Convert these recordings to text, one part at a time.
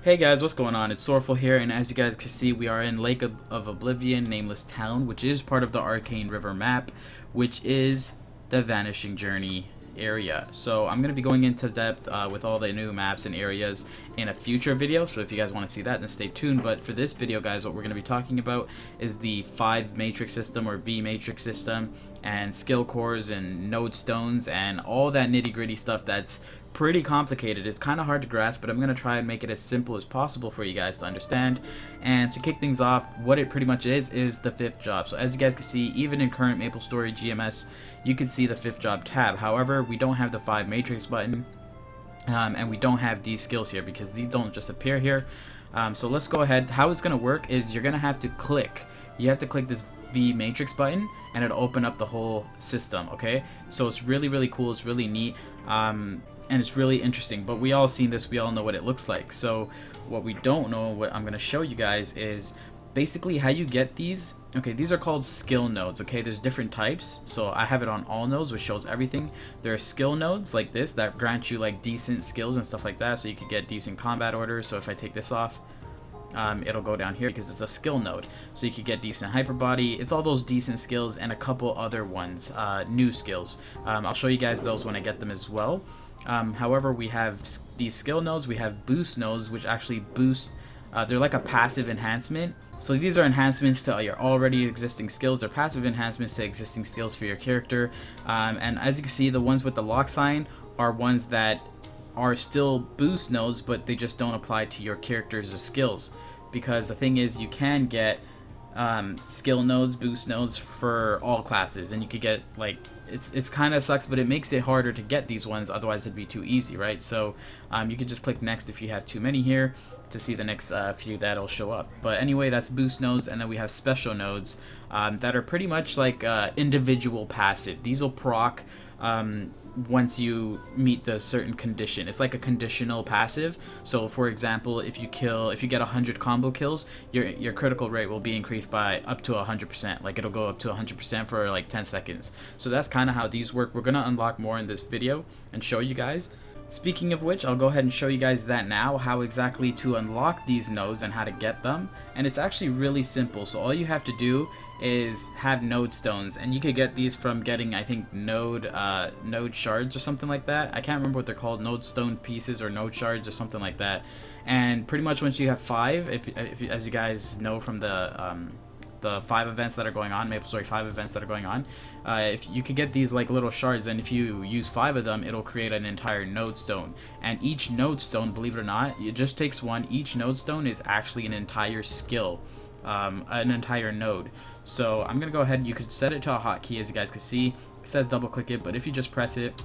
Hey guys, what's going on? It's SORROWFUL here, and as you guys can see, we are in Lake of Oblivion, Nameless Town, which is part of the Arcane River map, which is the Vanishing Journey area. So I'm going to be going into depth with all the new maps and areas in a future video, so if you guys want to see that, then stay tuned. But for this video, guys, what we're going to be talking about is the 5 matrix system, or V matrix system, and skill cores and Nodestones and all that nitty-gritty stuff that's pretty complicated. It's kind of hard to grasp, but I'm going to try and make it as simple as possible for you guys to understand. And to kick things off, what it pretty much is the 5th job. So as you guys can see, even in current MapleStory GMS, you can see the 5th job tab. However, we don't have the 5 matrix button, and we don't have these skills here because these don't just appear here. So let's go ahead. How it's going to work is you're going to have to click. You have to click this V matrix button and it'll open up the whole system. Okay, so it's really cool. It's really neat. And it's really interesting, but we all seen this, we all know what it looks like. So what we don't know, what I'm going to show you guys, is basically how you get these. Okay, these are called skill nodes. Okay, there's different types, so I have it on all nodes, which shows everything. There are skill nodes like this that grant you like decent skills and stuff like that, so you could get decent combat orders. So if I take this off, it'll go down here because it's a skill node, so you could get decent hyper body. It's all those decent skills and a couple other ones, new skills. I'll show you guys those when I get them as well. However, we have these skill nodes. We have boost nodes, which actually boost. They're like a passive enhancement. So these are enhancements to your already existing skills. They're passive enhancements to existing skills for your character. And as you can see, the ones with the lock sign are ones that are still boost nodes, but they just don't apply to your character's skills. Because the thing is, you can get skill nodes, boost nodes for all classes, and you could get like it's kind of sucks, but it makes it harder to get these ones. Otherwise, it'd be too easy, right? So you could just click next if you have too many here to see the next few that'll show up. But anyway, that's boost nodes, and then we have special nodes that are pretty much like individual passive. These will proc once you meet the certain condition. It's like a conditional passive. So for example, if you get 100 combo kills, your critical rate will be increased by up to 100%. Like it'll go up to 100% for like 10 seconds. So that's kind of how these work. We're gonna unlock more in this video and show you guys. Speaking of which, I'll go ahead and show you guys that now, how exactly to unlock these nodes and how to get them. And it's actually really simple. So all you have to do is have Nodestones, and you could get these from getting, I think, node shards or something like that. I can't remember what they're called, Nodestone pieces or node shards or something like that. And pretty much once you have 5, if as you guys know from the 5 events that are going on, MapleStory 5 events that are going on, if you could get these like little shards, and if you use 5 of them, it'll create an entire Nodestone. And each Nodestone, believe it or not, it just takes one. Each Nodestone is actually an entire skill, an entire node. So I'm gonna go ahead, you could set it to a hotkey. As you guys can see, it says double click it, but if you just press it,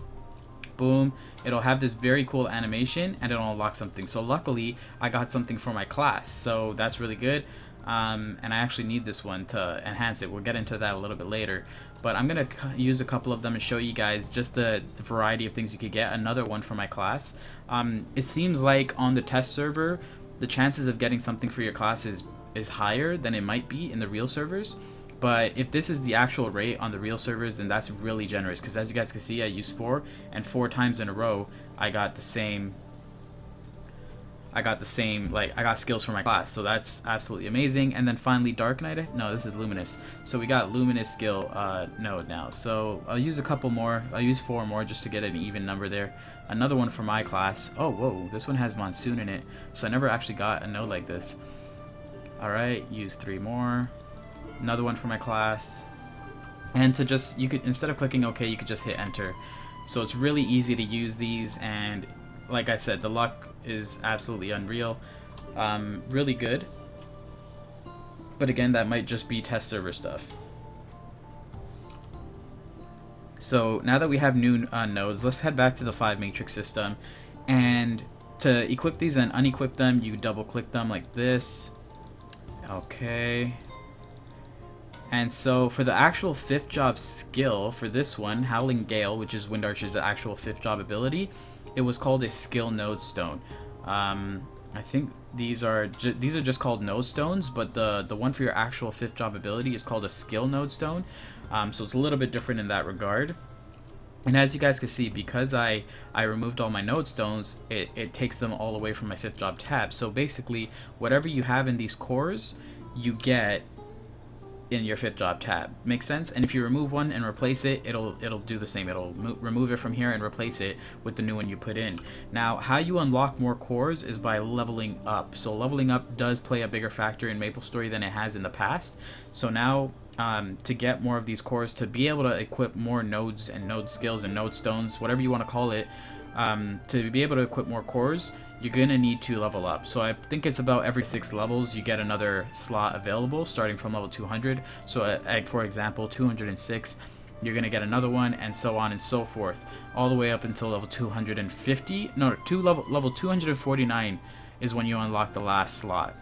boom, it'll have this very cool animation and it'll unlock something. So luckily I got something for my class, so that's really good. And I actually need this one to enhance it. We'll get into that a little bit later, but I'm gonna use a couple of them and show you guys just the variety of things you could get. Another one for my class. It seems like on the test server, the chances of getting something for your class is higher than it might be in the real servers. But if this is the actual rate on the real servers, then that's really generous, because as you guys can see, I used 4, and 4 times in a row I got the same, like I got skills for my class. So that's absolutely amazing. And then finally Dark Knight, no, this is Luminous. So we got Luminous skill node now. So I'll use a couple more. I'll use 4 more just to get an even number there. Another one for my class. Oh, whoa, this one has Monsoon in it, so I never actually got a node like this. Alright, use 3 more. Another one for my class. And to just, you could, instead of clicking OK, you could just hit enter. So it's really easy to use these, and like I said, the luck is absolutely unreal. Really good. But again, that might just be test server stuff. So now that we have new nodes, let's head back to the 5 matrix system. And to equip these and unequip them, you double click them like this. Okay. And so for the actual 5th job skill for this one, Howling Gale, which is Wind Archer's actual 5th job ability, it was called a skill Nodestone. I think these are just called Nodestones, but the one for your actual 5th job ability is called a skill Nodestone. So it's a little bit different in that regard. And as you guys can see, because I removed all my Nodestones, it takes them all away from my 5th job tab. So basically, whatever you have in these cores, you get in your 5th job tab. Makes sense? And if you remove one and replace it, it'll do the same. It'll remove it from here and replace it with the new one you put in. Now, how you unlock more cores is by leveling up. So leveling up does play a bigger factor in MapleStory than it has in the past. So now, to get more of these cores, to be able to equip more nodes and node skills and Nodestones, whatever you want to call it, to be able to equip more cores, you're gonna need to level up. So I think it's about every 6 levels you get another slot available, starting from level 200. So for example, 206, you're gonna get another one, and so on and so forth, all the way up until level 250. No, level 249 is when you unlock the last slot.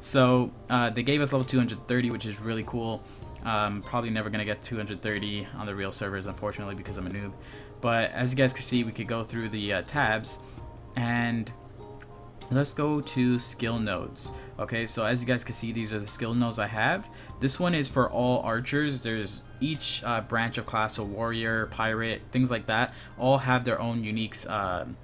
So they gave us level 230, which is really cool. Probably never gonna get 230 on the real servers, unfortunately, because I'm a noob. But as you guys can see, we could go through the tabs, and let's go to skill nodes. Okay, so as you guys can see, these are the skill nodes I have. This one is for all archers. There's each branch of class, so warrior, pirate, things like that, all have their own unique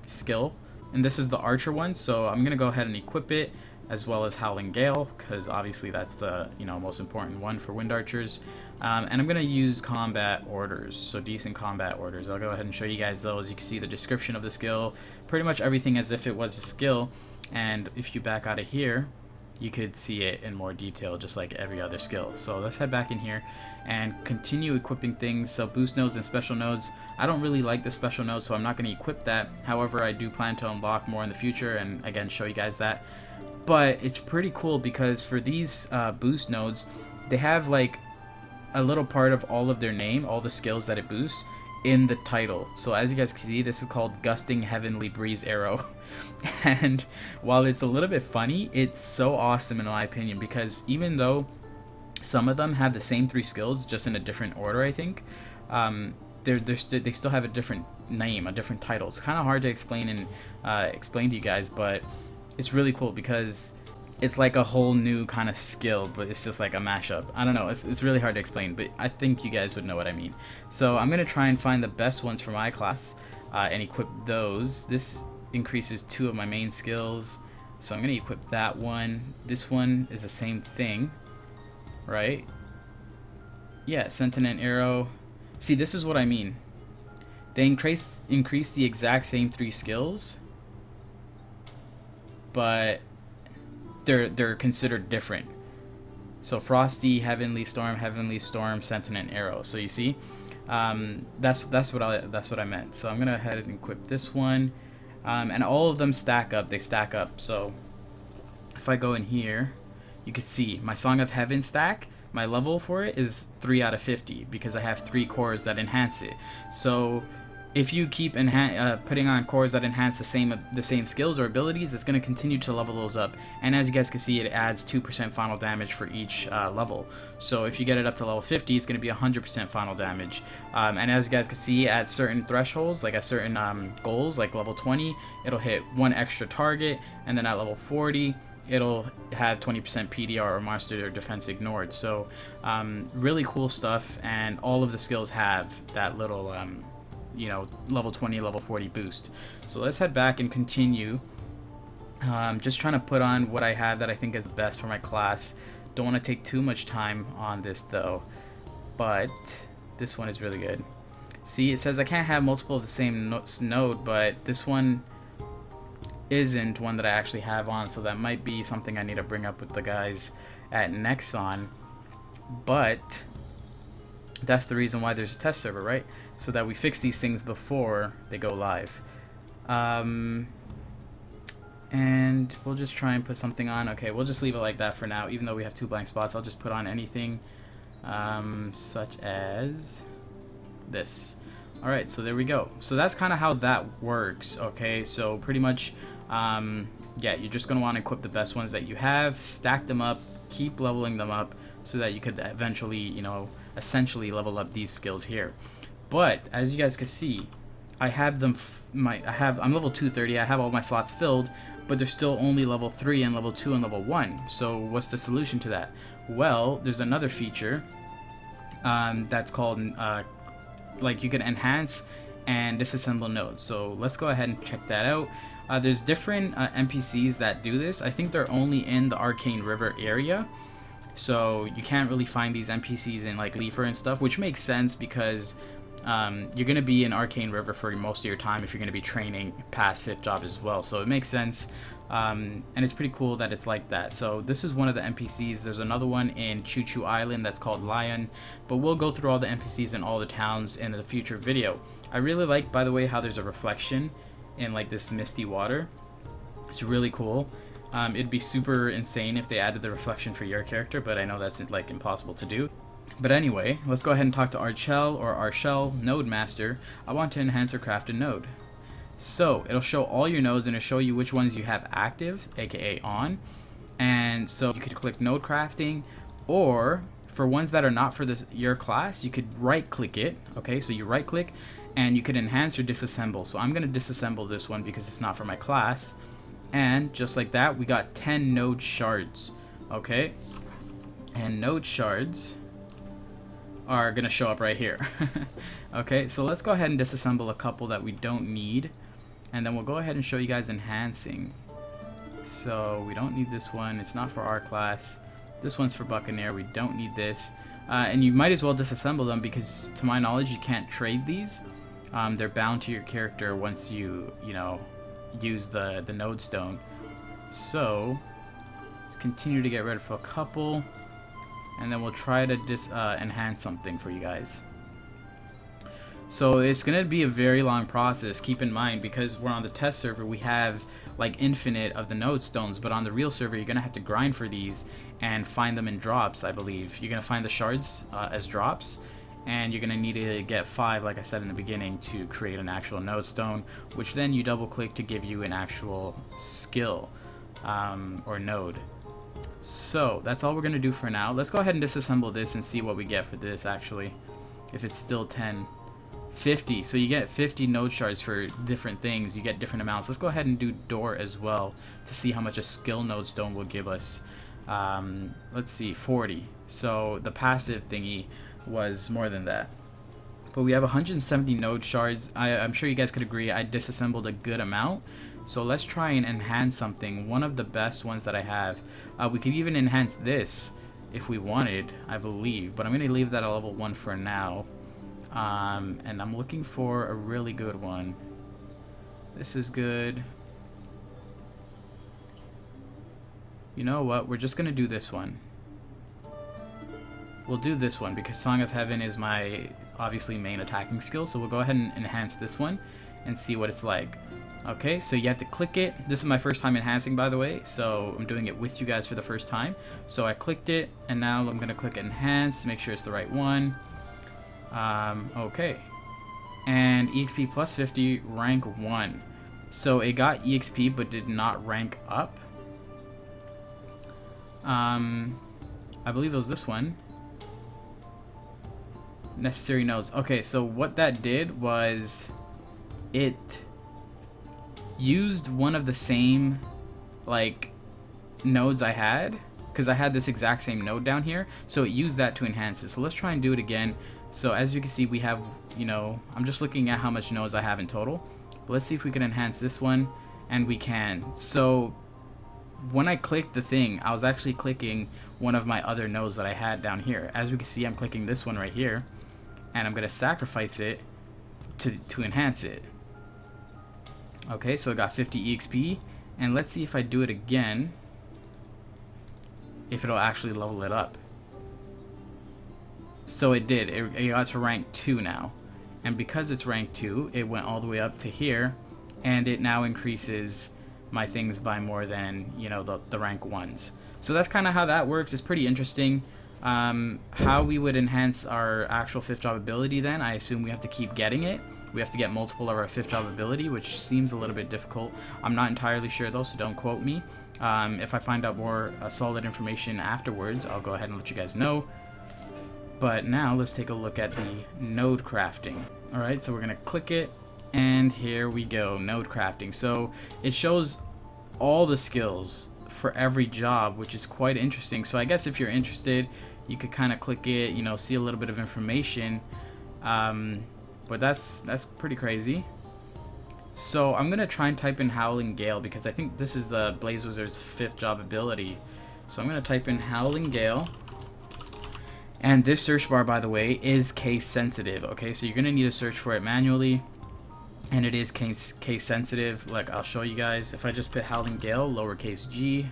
skill. And this is the archer one, so I'm gonna go ahead and equip it, as well as Howling Gale, because obviously that's the most important one for wind archers. And I'm gonna use combat orders, so decent combat orders. I'll go ahead and show you guys those. You can see the description of the skill, pretty much everything as if it was a skill. And if you back out of here, you could see it in more detail, just like every other skill. So let's head back in here and continue equipping things. So boost nodes and special nodes, I don't really like the special nodes, so I'm not going to equip that. However, I do plan to unlock more in the future, and again show you guys that. But it's pretty cool because for these boost nodes, they have like a little part of all of their name, all the skills that it boosts, in the title. So as you guys can see, this is called Gusting Heavenly Breeze Arrow. And while it's a little bit funny, it's so awesome in my opinion, because even though some of them have the same 3 skills, just in a different order, I think, they still have a different name, a different title. It's kind of hard to explain and explain to you guys, but it's really cool because it's like a whole new kind of skill, but it's just like a mashup. I don't know, it's really hard to explain, but I think you guys would know what I mean. So I'm gonna try and find the best ones for my class and equip those. This increases 2 of my main skills, so I'm gonna equip that one. This one is the same thing, right? Yeah, Sentient Arrow. See, this is what I mean. They increase the exact same 3 skills, but they're considered different. So Frosty, Heavenly Storm, Sentient Arrow. So you see, that's what I meant. So I'm gonna go ahead and equip this one, and all of them stack up. They stack up. So if I go in here, you can see my Song of Heaven stack. My level for it is 3 out of 50 because I have 3 cores that enhance it. So if you keep putting on cores that enhance the same skills or abilities, it's going to continue to level those up. And as you guys can see, it adds 2% final damage for each level. So if you get it up to level 50, it's going to be 100% final damage. And as you guys can see, at certain thresholds, like at certain goals, like level 20, it'll hit 1 extra target, and then at level 40, it'll have 20% PDR or monster defense ignored. So really cool stuff, and all of the skills have that little level 20, level 40 boost. So let's head back and continue. Just trying to put on what I have that I think is the best for my class. Don't want to take too much time on this though, but this one is really good. See, it says I can't have multiple of the same node, but this one isn't one that I actually have on, so that might be something I need to bring up with the guys at Nexon. But that's the reason why there's a test server, right? So that we fix these things before they go live. And we'll just try and put something on. Okay, we'll just leave it like that for now, even though we have 2 blank spots. I'll just put on anything such as this. Alright, so there we go. So that's kind of how that works. Okay, so pretty much yeah, you're just going to want to equip the best ones that you have, stack them up, keep leveling them up, so that you could eventually, essentially level up these skills here. But as you guys can see, I have them. I'm level 230. I have all my slots filled, but they're still only level 3 and level 2 and level 1. So what's the solution to that? Well, there's another feature that's called like you can enhance and disassemble nodes. So let's go ahead and check that out. There's different NPCs that do this. I think they're only in the Arcane River area, so you can't really find these NPCs in like Leafer and stuff, which makes sense because you're going to be in Arcane River for most of your time if you're going to be training past 5th job as well, so it makes sense. And it's pretty cool that it's like that. So this is one of the NPCs. There's another one in Choo Choo Island that's called Lion, but we'll go through all the NPCs in all the towns in the future video. I really like, by the way, how there's a reflection in like this misty water. It's really cool. It'd be super insane if they added the reflection for your character, but I know that's like impossible to do. But anyway, let's go ahead and talk to Archel, Node Master. I want to enhance or craft a node. So it'll show all your nodes and it'll show you which ones you have active, aka on. And so you could click node crafting, or for ones that are not for your class, you could right click it. Okay, so you right click and you could enhance or disassemble. So I'm going to disassemble this one because it's not for my class. And just like that, we got 10 node shards. Okay, and node shards are going to show up right here. Okay, so let's go ahead and disassemble a couple that we don't need, and then we'll go ahead and show you guys enhancing. So we don't need this one, it's not for our class. This one's for Buccaneer, we don't need this. And you might as well disassemble them because to my knowledge you can't trade these. They're bound to your character once you use the Nodestone. So let's continue to get rid of a couple, and then we'll try to enhance something for you guys. So it's going to be a very long process, keep in mind, because we're on the test server, we have like infinite of the Nodestones, but on the real server you're going to have to grind for these and find them in drops, I believe. You're going to find the shards as drops, and you're going to need to get 5, like I said in the beginning, to create an actual Nodestone, which then you double click to give you an actual skill or node. So that's all we're going to do for now. Let's go ahead and disassemble this and see what we get for this actually, if it's still 10. 50, so you get 50 node shards for different things, you get different amounts. Let's go ahead and do door as well to see how much a skill nodestone will give us. Let's see, 40, so the passive thingy was more than that, but we have 170 node shards. I'm sure you guys could agree I disassembled a good amount. So let's try and enhance something, one of the best ones that I have. We could even enhance this if we wanted, I believe, but I'm going to leave that at level 1 for now. And I'm looking for a really good one. This is good. You know what? We're just gonna do this one. We'll do this one because Song of Heaven is my obviously main attacking skill, so we'll go ahead and enhance this one and see what it's like. Okay, so you have to click it. This is my first time enhancing, by the way, so I'm doing it with you guys for the first time. So I clicked it, and now I'm gonna click enhance to make sure it's the right one. Okay, and EXP plus 50, rank 1. So it got EXP but did not rank up. I believe it was this one. Necessary nodes. Okay, so what that did was it used one of the same like nodes I had, because I had this exact same node down here, so it used that to enhance it. So let's try and do it again. So as you can see, we have, I'm just looking at how much nodes I have in total. But let's see if we can enhance this one, and we can. So when I clicked the thing, I was actually clicking one of my other nodes that I had down here. As we can see, I'm clicking this one right here, and I'm going to sacrifice it to enhance it. Okay, so I got 50 EXP, and let's see if I do it again, if it'll actually level it up. So it did. It got to rank 2 now, and because it's rank 2, it went all the way up to here, and it now increases my things by more than the rank 1s. So that's kind of how that works. It's pretty interesting. How we would enhance our actual 5th job ability, then I assume we have to keep getting it. We have to get multiple of our 5th job ability, which seems a little bit difficult. I'm not entirely sure though, so don't quote me. If I find out more solid information afterwards, I'll go ahead and let you guys know. But now let's take a look at the node crafting. Alright, so we're going to click it, and here we go, node crafting. So it shows all the skills for every job, which is quite interesting. So I guess if you're interested, you could kind of click it, see a little bit of information. but that's pretty crazy. So I'm gonna try and type in Howling Gale because I think this is the Blaze Wizard's 5th job ability. So I'm gonna type in Howling Gale, and this search bar, by the way, is case sensitive. Okay, so you're gonna need to search for it manually, and it is case sensitive. Like, I'll show you guys. If I just put Howling Gale lowercase g,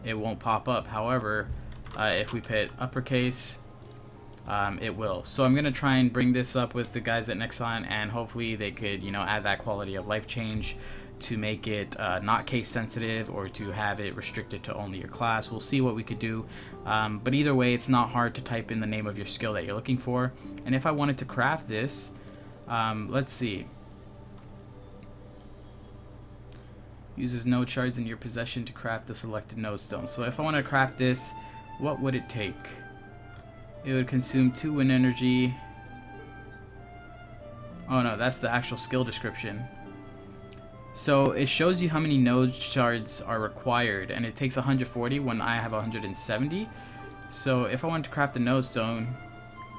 it won't pop up. However, if we put uppercase, it will. So I'm gonna try and bring this up with the guys at Nexon, and hopefully they could, you know, add that quality of life change to make it not case sensitive, or to have it restricted to only your class. We'll see what we could do, but either way, it's not hard to type in the name of your skill that you're looking for. And if I wanted to craft this, let's see. Uses node shards in your possession to craft the selected nodestone. So if I want to craft this, what would it take? It would consume 2 wind energy. Oh no, that's the actual skill description. So it shows you how many node shards are required, and it takes 140 when I have 170. So if I wanted to craft a nodestone,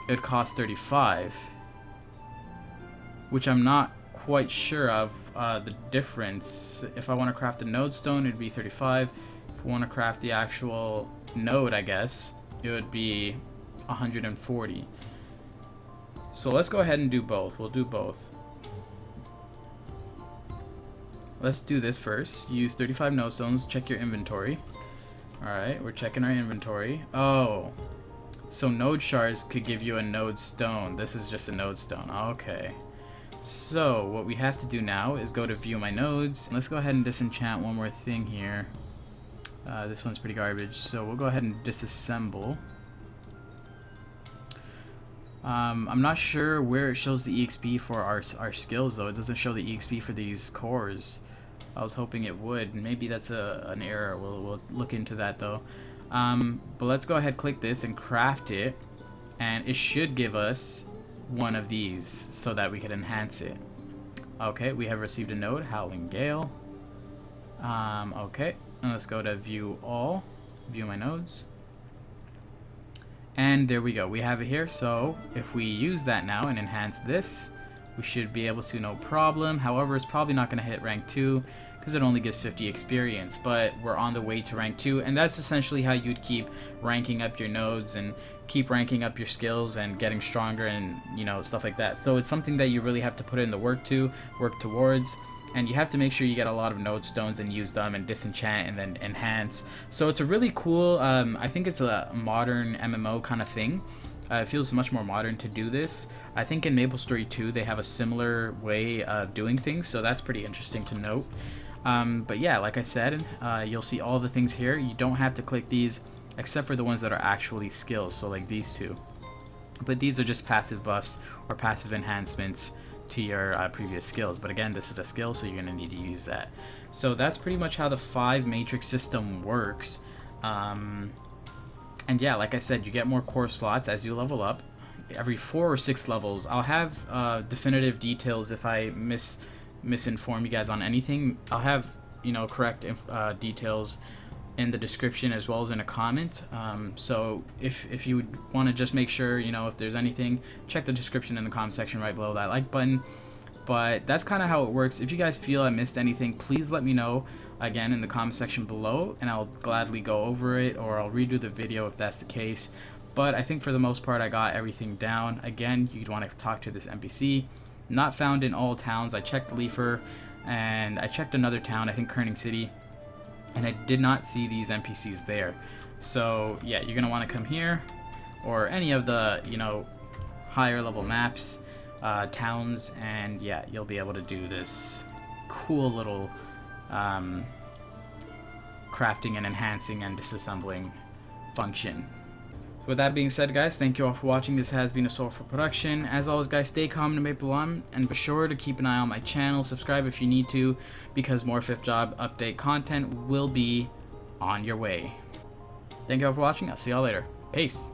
it would cost 35, which I'm not quite sure of the difference. If I want to craft a nodestone, it'd be 35. If I want to craft the actual node, I guess it would be 140. So let's go ahead and do both. We'll do both. Let's do this first. Use 35 nodestones. Check your inventory. Alright, we're checking our inventory. Oh, so node shards could give you a nodestone. This is just a nodestone. Okay. So what we have to do now is go to view my nodes. Let's go ahead and disenchant one more thing here. This one's pretty garbage, so we'll go ahead and disassemble. I'm not sure where it shows the EXP for our skills, though. It doesn't show the EXP for these cores. I was hoping it would. Maybe that's an error. We'll look into that, though. But let's go ahead, click this, and craft it. And it should give us one of these so that we can enhance it. Okay, we have received a node, Howling Gale. Okay, and let's go to view all, view my nodes. And there we go, we have it here. So if we use that now and enhance this, we should be able to, no problem. However, it's probably not going to hit rank 2 because it only gives 50 experience, but we're on the way to rank 2, and that's essentially how you'd keep ranking up your nodes and keep ranking up your skills and getting stronger, and, you know, stuff like that. So it's something that you really have to put in the work towards, and you have to make sure you get a lot of nodestones and use them and disenchant and then enhance. So it's a really cool, I think it's a modern MMO kind of thing. It feels much more modern to do this. I think in MapleStory 2 they have a similar way of doing things, so that's pretty interesting to note. But yeah, like I said, you'll see all the things here. You don't have to click these except for the ones that are actually skills, so like these two. But these are just passive buffs or passive enhancements to your previous skills. But again, this is a skill, so you're going to need to use that. So that's pretty much how the 5 matrix system works. And yeah, like I said, you get more core slots as you level up. Every 4 or 6 levels. I'll have definitive details if I misinform you guys on anything. I'll have, you know, correct details in the description as well as in a comment. So if you want to just make sure, you know, if there's anything, check the description in the comment section right below that like button. But that's kind of how it works. If you guys feel I missed anything, please let me know again in the comment section below, and I'll gladly go over it, or I'll redo the video if that's the case. But I think for the most part I got everything down. Again, you'd want to talk to this NPC. Not found in all towns. I checked Leafer, and I checked another town, I think Kerning City, and I did not see these NPCs there. So yeah, you're gonna want to come here, or any of the, you know, higher level maps, towns, and yeah, you'll be able to do this cool little crafting and enhancing and disassembling function. With that being said, guys, thank you all for watching. This has been a SORROWFUL production. As always, guys, stay calm and maple on, and be sure to keep an eye on my channel. Subscribe if you need to, because more 5th job update content will be on your way. Thank you all for watching. I'll see y'all later. Peace.